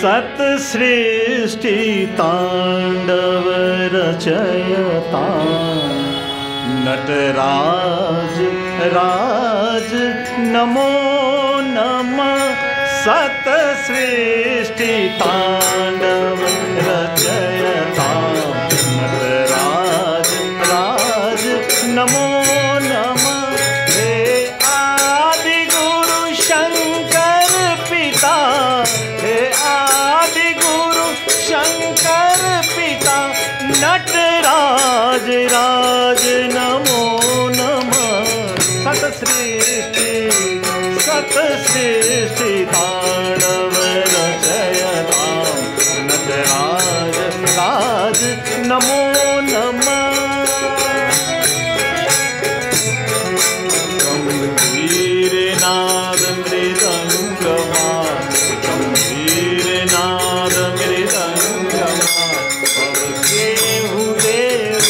सत सृष्टि तांडव रचयता नटराज राज नमो नमः। सत सृष्टि तांडव रचयता नटराज राज नमो नमः। हे आदि गुरु शंकर पिता, हे आदि गुरु शंकर पिता नटराज राज नमो नमः। सत सृष्टि तांडव रचयता नटराज राज नमो नमः। गंभीर नाद मृदंगमा, गंभीर नाद मृदंगमा अब केहू देव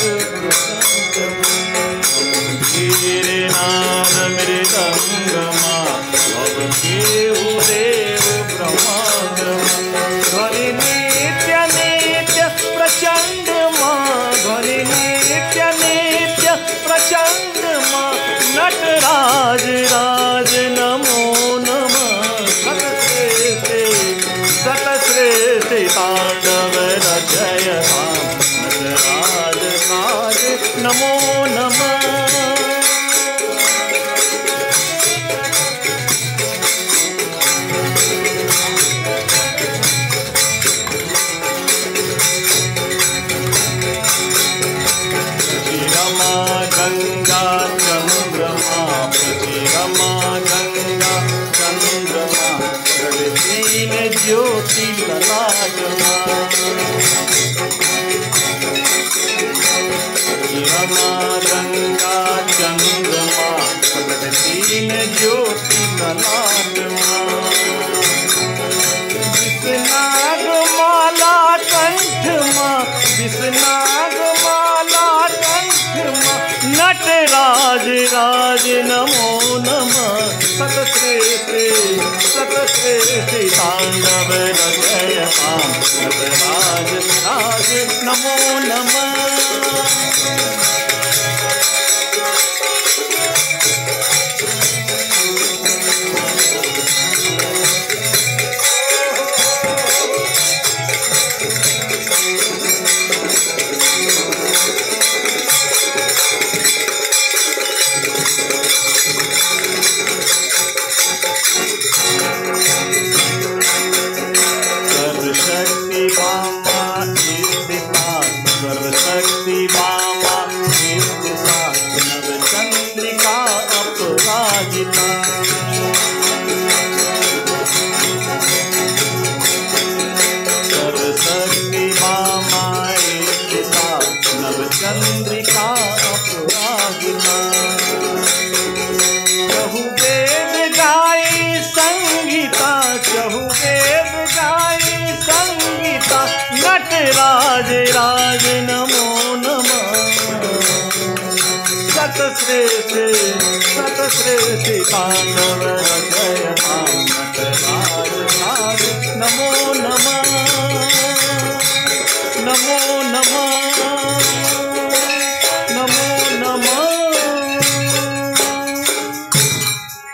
गंभीर नाद मृदंगमा अब केहू देव ब्रह्मांगमा। ध्वनि नित्य नित्य प्रचंड मां, ध्वनि नित्य नित्य प्रचंड मां नटराज राज नमो नमः। सत सृष्टि तांडव रचयता नटराज राज नमो नमः। गंगा चंद्रमा प्रतिरमा गंगा चंद्रमा तीन ज्योति ललाटमा। प्रतिरमा गंगा चंद्रमा तीन ज्योति ललाटमा। विषनाग माला कंठमा, विषनाग माला कंठमा नटराज राज नमो नमः। सत सृष्टि तांडव रचयता नटराज राज नमो नमः। सर्वशक्ति बामा स्थिता, सर्वशक्ति बामा स्थिता नवचंद्रिका अपराजिता। सर्वशक्ति बामा स्थिता नवचंद्रिका अपराजिता। चहु वेद गाई संगीता, चहु वेद गाई संगीता नटराज राज नमो नमः। सत सृष्टि तांडव